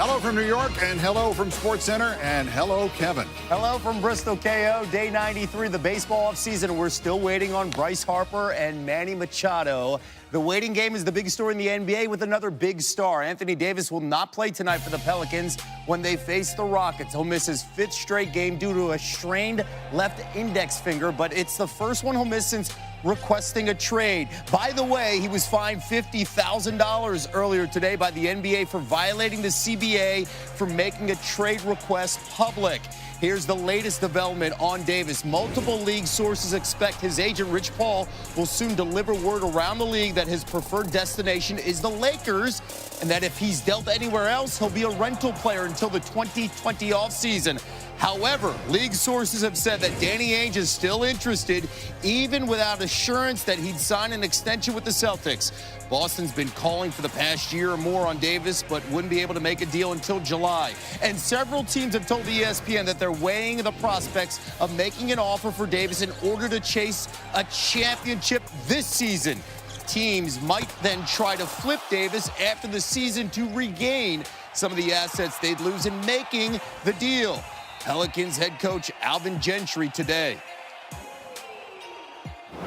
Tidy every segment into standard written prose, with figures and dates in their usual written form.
Hello from New York, and hello from SportsCenter, and hello, Kevin. Hello from Bristol, KO. Day 93, the baseball offseason. We're still waiting on Bryce Harper and Manny Machado. The waiting game is the big story in the NBA with another big star. Anthony Davis will not play tonight for the Pelicans when they face the Rockets. He'll miss his 5th straight game due to a strained left index finger, but it's the first one he'll miss since requesting a trade. By the way, he was fined $50,000 earlier today by the NBA for violating the CBA for making a trade request public. Here's the latest development on Davis. Multiple league sources expect his agent, Rich Paul, will soon deliver word around the league that his preferred destination is the Lakers, and that if he's dealt anywhere else, he'll be a rental player until the 2020 offseason. However, league sources have said that Danny Ainge is still interested, even without assurance that he'd sign an extension with the Celtics. Boston's been calling for the past year or more on Davis, but wouldn't be able to make a deal until July. And several teams have told ESPN that they're weighing the prospects of making an offer for Davis in order to chase a championship this season. Teams might then try to flip Davis after the season to regain some of the assets they'd lose in making the deal. Pelicans head coach Alvin Gentry today.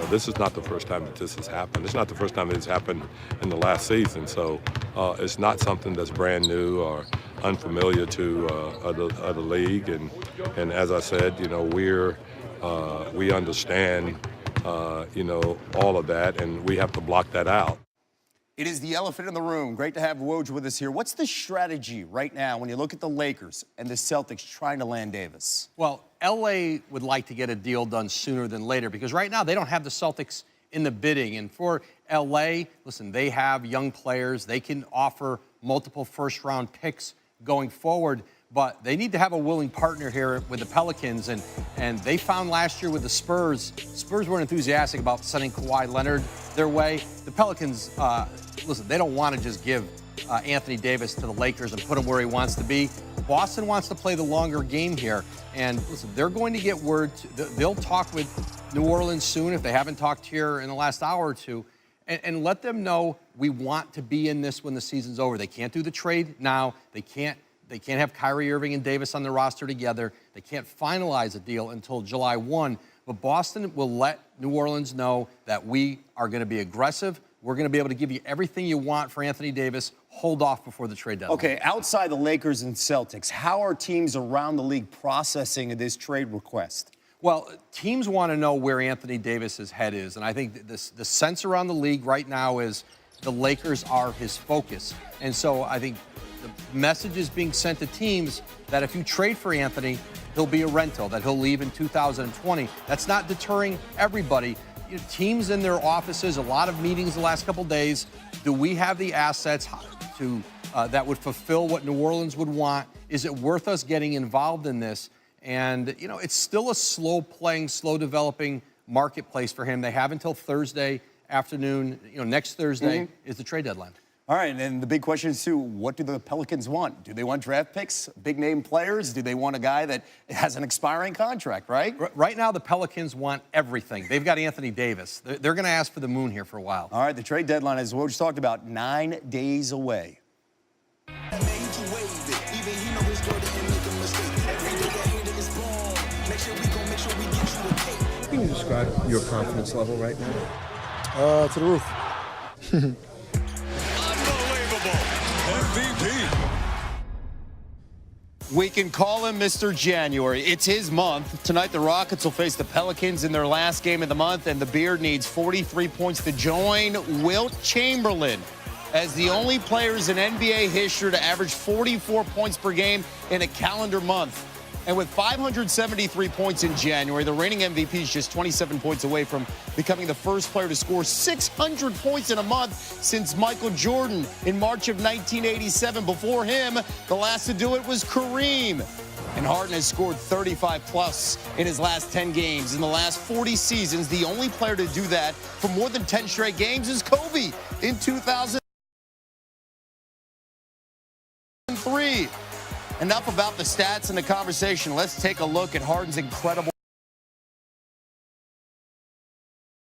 This is not the first time that this has happened. It's not the first time it's happened in the last season. So it's not something that's brand new or unfamiliar to the league. And as I said, you know, we understand, you know, all of that, and we have to block that out. It is the elephant in the room. Great to have WOJ with us here. What's the strategy right now when you look at the Lakers and the Celtics trying to land Davis? Well, L.A. would like to get a deal done sooner than later because right now they don't have the Celtics in the bidding. And for L.A., listen, they have young players. They can offer multiple first-round picks going forward, but they need to have a willing partner here with the Pelicans. And they found last year with the Spurs weren't enthusiastic about sending Kawhi Leonard their way. The Pelicans, listen, they don't want to just give Anthony Davis to the Lakers and put him where he wants to be. Boston wants to play the longer game here. And listen, they're going to get word. They'll talk with New Orleans soon if they haven't talked here in the last hour or two. And let them know we want to be in this when the season's over. They can't do the trade now. They can't have Kyrie Irving and Davis on the roster together. They can't finalize a deal until July 1. But Boston will let New Orleans know that we are going to be aggressive. We're going to be able to give you everything you want for Anthony Davis. Hold off before the trade deadline. Okay, outside the Lakers and Celtics, how are teams around the league processing this trade request? Well, teams want to know where Anthony Davis's head is. And I think the sense around the league right now is the Lakers are his focus. And so I think the message is being sent to teams that if you trade for Anthony, he'll be a rental, that he'll leave in 2020. That's not deterring everybody. You know, teams in their offices, a lot of meetings the last couple days. Do we have the assets to that would fulfill what New Orleans would want? Is it worth us getting involved in this? And, you know, it's still a slow-playing, slow-developing marketplace for him. They have until Thursday afternoon. You know, next Thursday is the trade deadline. All right, and the big question is, too, what do the Pelicans want? Do they want draft picks, big-name players? Do they want a guy that has an expiring contract, right? Right now, the Pelicans want everything. They've got Anthony Davis. They're going to ask for the moon here for a while. All right, the trade deadline, as Woj talked about, 9 days away. Can you describe your confidence level right now? To the roof. MVP. We can call him Mr. January. It's his month. Tonight, the Rockets will face the Pelicans in their last game of the month, and the Beard needs 43 points to join Wilt Chamberlain as the only players in NBA history to average 44 points per game in a calendar month. And with 573 points in January, the reigning MVP is just 27 points away from becoming the first player to score 600 points in a month since Michael Jordan in March of 1987. Before him, the last to do it was Kareem. And Harden has scored 35-plus in his last 10 games. In the last 40 seasons, the only player to do that for more than 10 straight games is Kobe in 2003. Enough about the stats and the conversation. Let's take a look at Harden's incredible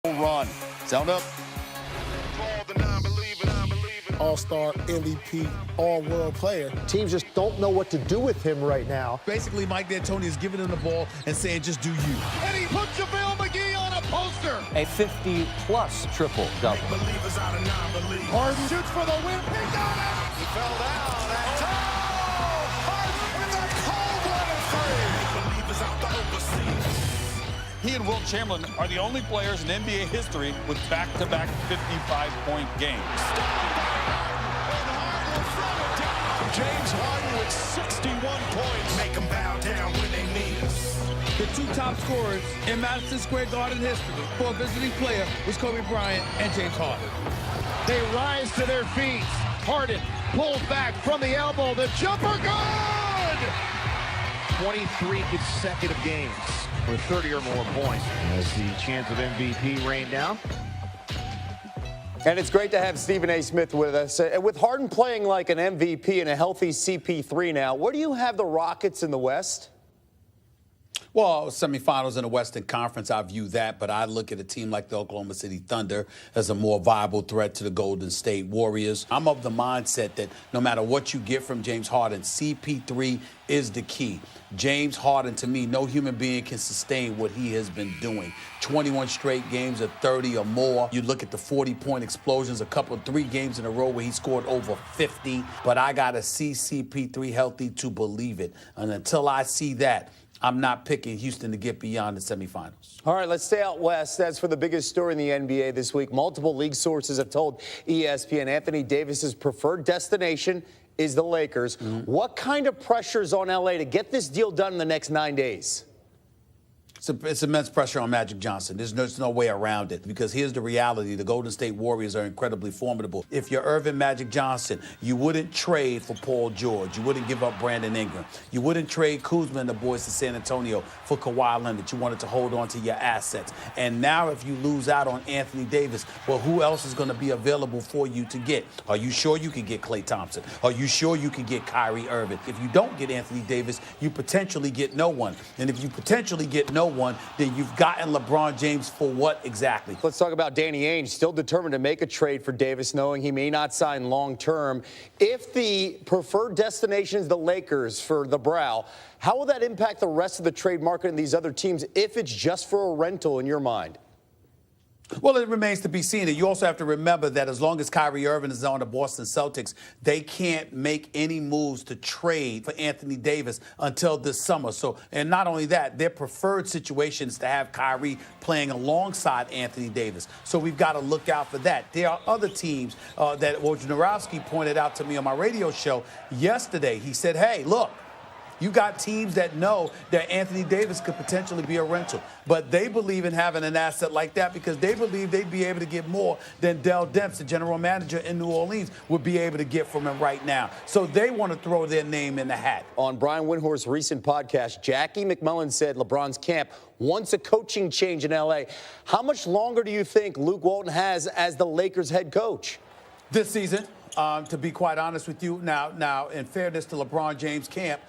run. Sound up. All-Star, MVP, All-World player. Teams just don't know what to do with him right now. Basically, Mike D'Antoni is giving him the ball and saying, just do you. And he puts JaVale McGee on a poster. A 50-plus triple-double. Harden shoots for the win. He got it. He fell down. He and Wilt Chamberlain are the only players in NBA history with back-to-back 55-point games. James Harden with 61 points. Make them bow down when they need us. The two top scorers in Madison Square Garden history for a visiting player was Kobe Bryant and James Harden. They rise to their feet. Harden pulls back from the elbow. The jumper good! 23 consecutive games with 30 or more points as the chance of MVP rained down. And it's great to have Stephen A. Smith with us. With Harden playing like an MVP and a healthy CP3 now, where do you have the Rockets in the West? Well, semifinals in the Western Conference, I view that, but I look at a team like the Oklahoma City Thunder as a more viable threat to the Golden State Warriors. I'm of the mindset that no matter what you get from James Harden, CP3 is the key. James Harden, to me, no human being can sustain what he has been doing. 21 straight games of 30 or more. You look at the 40-point explosions, 3 games in a row where he scored over 50. But I got to see CP3 healthy to believe it. And until I see that, I'm not picking Houston to get beyond the semifinals. All right, let's stay out west. As for the biggest story in the NBA this week, multiple league sources have told ESPN Anthony Davis's preferred destination is the Lakers. What kind of pressure is on LA to get this deal done in the next 9 days? It's immense pressure on Magic Johnson. There's no way around it, because here's the reality. The Golden State Warriors are incredibly formidable. If you're Irvin Magic Johnson, you wouldn't trade for Paul George. You wouldn't give up Brandon Ingram. You wouldn't trade Kuzma and the boys to San Antonio for Kawhi Leonard. You wanted to hold on to your assets. And now if you lose out on Anthony Davis, well, who else is going to be available for you to get? Are you sure you can get Klay Thompson? Are you sure you can get Kyrie Irving? If you don't get Anthony Davis, you potentially get no one. And if you potentially get no one, then you've gotten LeBron James for what exactly? Let's talk about Danny Ainge, still determined to make a trade for Davis, knowing he may not sign long-term. If the preferred destination is the Lakers for the Brow, how will that impact the rest of the trade market and these other teams if it's just for a rental in your mind? Well, it remains to be seen. And you also have to remember that as long as Kyrie Irving is on the Boston Celtics, they can't make any moves to trade for Anthony Davis until this summer. So, and not only that, their preferred situation is to have Kyrie playing alongside Anthony Davis. So we've got to look out for that. There are other teams that Wojnarowski pointed out to me on my radio show yesterday. He said, hey, look, you got teams that know that Anthony Davis could potentially be a rental, but they believe in having an asset like that because they believe they'd be able to get more than Dell Demps, the general manager in New Orleans, would be able to get from him right now. So they want to throw their name in the hat. On Brian Windhorst's recent podcast, Jackie McMullen said LeBron's camp wants a coaching change in L.A. How much longer do you think Luke Walton has as the Lakers head coach? This season. To be quite honest with you, now, in fairness to LeBron James' camp,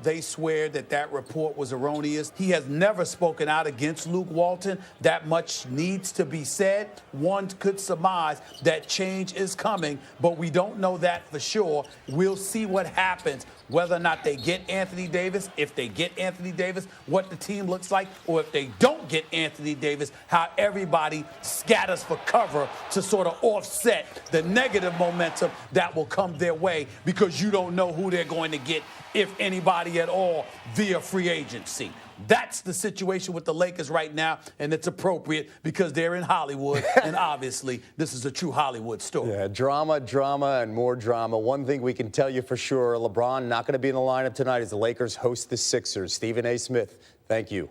they swear that report was erroneous. He has never spoken out against Luke Walton. That much needs to be said. One could surmise that change is coming, but we don't know that for sure. We'll see what happens, whether or not they get Anthony Davis, if they get Anthony Davis, what the team looks like, or if they don't get Anthony Davis, how everybody scatters for cover to sort of offset the negative momentum that will come their way, because you don't know who they're going to get, if anybody at all, via free agency. That's the situation with the Lakers right now, and it's appropriate because they're in Hollywood, and obviously this is a true Hollywood story. Yeah, drama, and more drama. One thing we can tell you for sure, LeBron not going to be in the lineup tonight as the Lakers host the Sixers. Stephen A. Smith, thank you.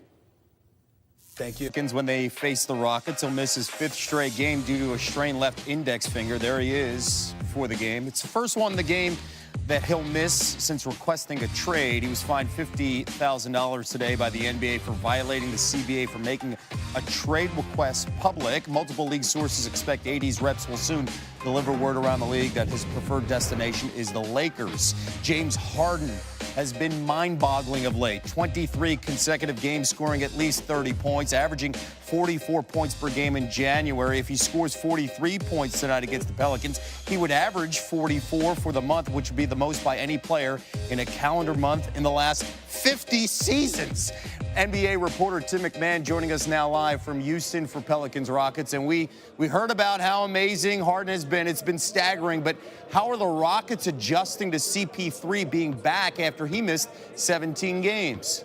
Thank you. When they face the Rockets, he'll miss his 5th straight game due to a strained left index finger. There he is for the game. It's the first one in the game that he'll miss since requesting a trade. He was fined $50,000 today by the NBA for violating the CBA for making a trade request public. Multiple league sources expect AD's reps will soon deliver word around the league that his preferred destination is the Lakers. James Harden has been mind-boggling of late. 23 consecutive games scoring at least 30 points, averaging 44 points per game in January. If he scores 43 points tonight against the Pelicans, he would average 44 for the month, which would be the most by any player in a calendar month in the last 50 seasons. NBA reporter Tim McMahon joining us now live from Houston for Pelicans Rockets. And we heard about how amazing Harden has been. It's been staggering. But how are the Rockets adjusting to CP3 being back after he missed 17 games?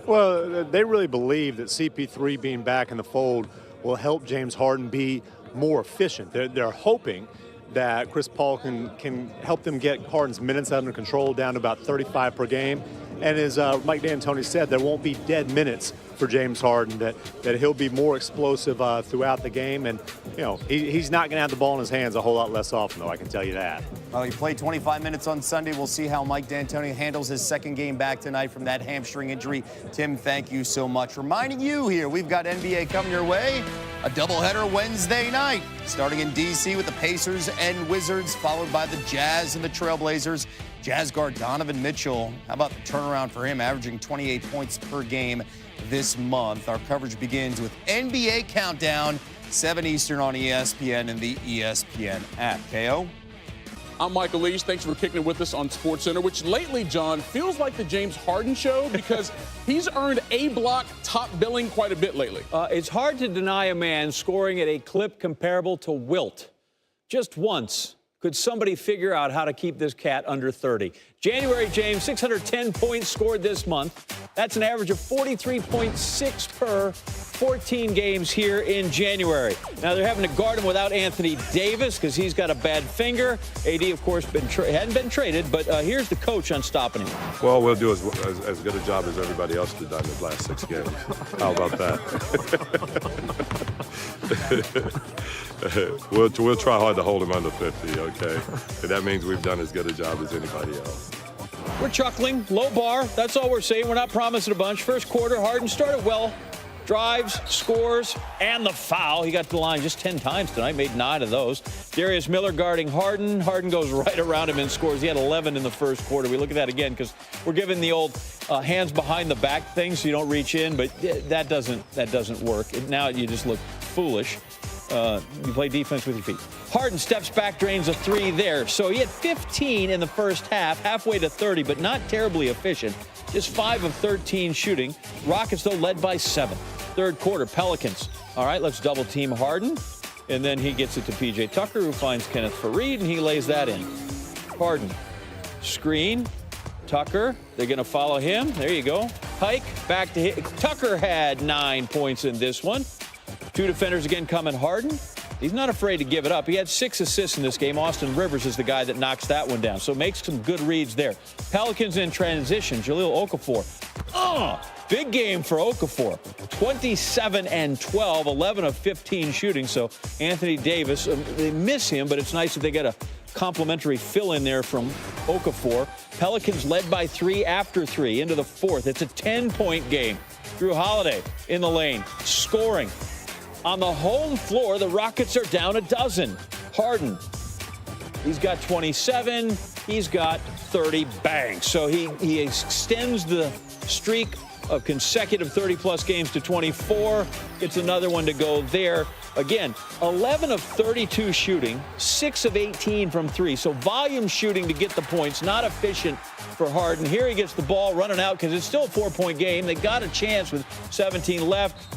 Well, they really believe that CP3 being back in the fold will help James Harden be more efficient. They're hoping that Chris Paul can help them get Harden's minutes under control down to about 35 per game. And as Mike D'Antoni said, there won't be dead minutes for James Harden, that he'll be more explosive throughout the game. And, you know, he's not going to have the ball in his hands a whole lot less often, though, I can tell you that. Well, he played 25 minutes on Sunday. We'll see how Mike D'Antoni handles his second game back tonight from that hamstring injury. Tim, thank you so much. Reminding you here, we've got NBA coming your way. A doubleheader Wednesday night, starting in D.C. with the Pacers and Wizards, followed by the Jazz and the Trailblazers. Jazz guard Donovan Mitchell, how about the turnaround for him, averaging 28 points per game this month. Our coverage begins with NBA Countdown, 7 Eastern on ESPN and the ESPN app. KO? I'm Michael Leach. Thanks for kicking it with us on SportsCenter, which lately, John, feels like the James Harden show because he's earned A-block top billing quite a bit lately. It's hard to deny a man scoring at a clip comparable to Wilt. Just once could somebody figure out how to keep this cat under 30. January, James, 610 points scored this month. That's an average of 43.6 per 14 games here in January. Now, they're having to guard him without Anthony Davis because he's got a bad finger. AD, of course, hadn't been traded, but here's the coach on stopping him. Well, we'll do as good a job as everybody else has done in the last 6 games. How about that? We'll try hard to hold him under 50, okay? And that means we've done as good a job as anybody else. We're chuckling, low bar. That's all we're saying. We're not promising a bunch. First quarter, Harden started well. Drives, scores, and the foul. He got to the line just 10 times tonight, made 9 of those. Darius Miller guarding Harden. Harden goes right around him and scores. He had 11 in the first quarter. We look at that again because we're giving the old hands behind the back thing so you don't reach in, but that doesn't work. Now you just look foolish. You play defense with your feet. Harden steps back, drains a 3 there. So he had 15 in the first half, halfway to 30, but not terribly efficient. Just 5 of 13 shooting. Rockets, though, led by 7. Third quarter, Pelicans. All right, let's double team Harden. And then he gets it to P.J. Tucker, who finds Kenneth Faried, and he lays that in. Harden, screen, Tucker. They're going to follow him. There you go. Hike, back to hit. Tucker had 9 points in this one. 2 defenders again coming. Harden, he's not afraid to give it up. He had 6 assists in this game. Austin Rivers is the guy that knocks that one down. So makes some good reads there. Pelicans in transition. Jahlil Okafor. Big game for Okafor. 27 and 12, 11 of 15 shooting. So Anthony Davis, they miss him, but it's nice that they got a complimentary fill in there from Okafor. Pelicans led by 3 after 3 into the fourth. It's a 10-point game. Drew Holiday in the lane, scoring. On the home floor, the Rockets are down a dozen. Harden, he's got 27. He's got 30 bangs. So he extends the streak of consecutive 30-plus games to 24. It's another one to go there. Again, 11 of 32 shooting, 6 of 18 from 3. So volume shooting to get the points, not efficient for Harden. Here he gets the ball running out because it's still a 4-point game. They got a chance with 17 left.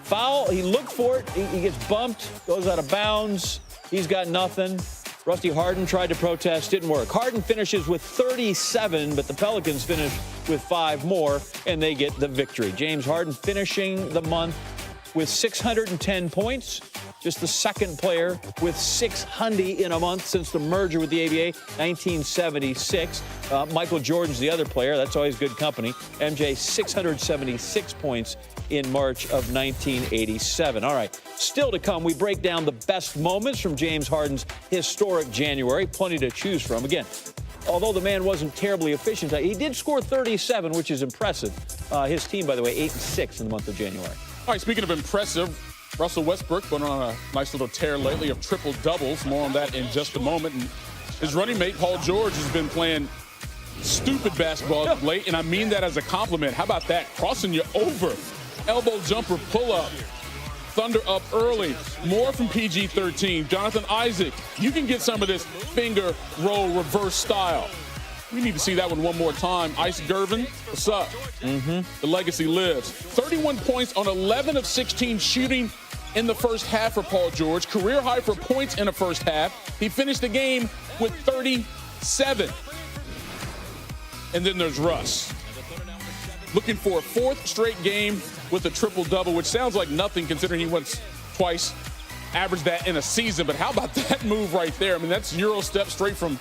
Foul, he looked for it. He gets bumped, goes out of bounds. He's got nothing. Rusty Harden tried to protest, didn't work. Harden finishes with 37, but the Pelicans finish with 5 more, and they get the victory. James Harden finishing the month with 610 points. Just the second player with 600 in a month since the merger with the ABA, 1976. Michael Jordan's the other player. That's always good company. MJ, 676 points in March of 1987. All right, still to come, we break down the best moments from James Harden's historic January. Plenty to choose from. Again, although the man wasn't terribly efficient, he did score 37, which is impressive. His team, by the way, 8-6 in the month of January. All right, speaking of impressive, Russell Westbrook going on a nice little tear lately of triple doubles. More on that in just a moment. And his running mate, Paul George, has been playing stupid basketball late, and I mean that as a compliment. How about that? Crossing you over. Elbow jumper pull-up. Thunder up early. More from PG-13. Jonathan Isaac, you can get some of this finger roll reverse style. We need to see that one more time. Ice Gervin, what's up? The legacy lives. 31 points on 11 of 16 shooting in the first half for Paul George. Career high for points in the first half. He finished the game with 37. And then there's Russ. Looking for a fourth straight game with a triple-double, which sounds like nothing considering he once, twice, averaged that in a season. But how about that move right there? I mean, that's Euro step straight from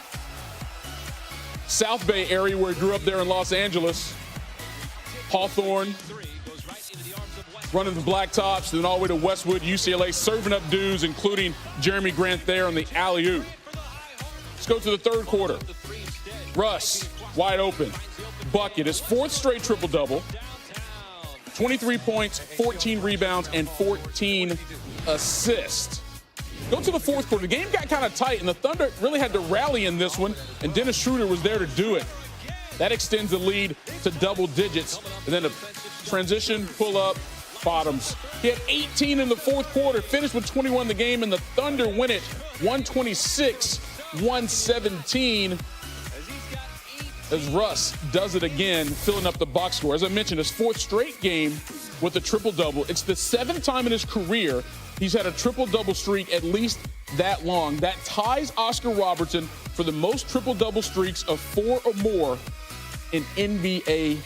South Bay area where he grew up there in Los Angeles. Hawthorne, running the blacktops, then all the way to Westwood, UCLA, serving up dudes, including Jeremy Grant there on the alley-oop. Let's go to the third quarter. Russ, wide open. Bucket, his fourth straight triple-double. 23 points, 14 rebounds, and 14 assists. Go to the fourth quarter. The game got kind of tight, and the Thunder really had to rally in this one, and Dennis Schroeder was there to do it. That extends the lead to double digits. And then a transition, pull-up, bottoms. He had 18 in the fourth quarter, finished with 21 in the game, and the Thunder win it 126-117 as Russ does it again, filling up the box score. As I mentioned, his fourth straight game with a triple-double. It's the seventh time in his career he's had a triple-double streak at least that long. That ties Oscar Robertson for the most triple-double streaks of 4 or more in NBA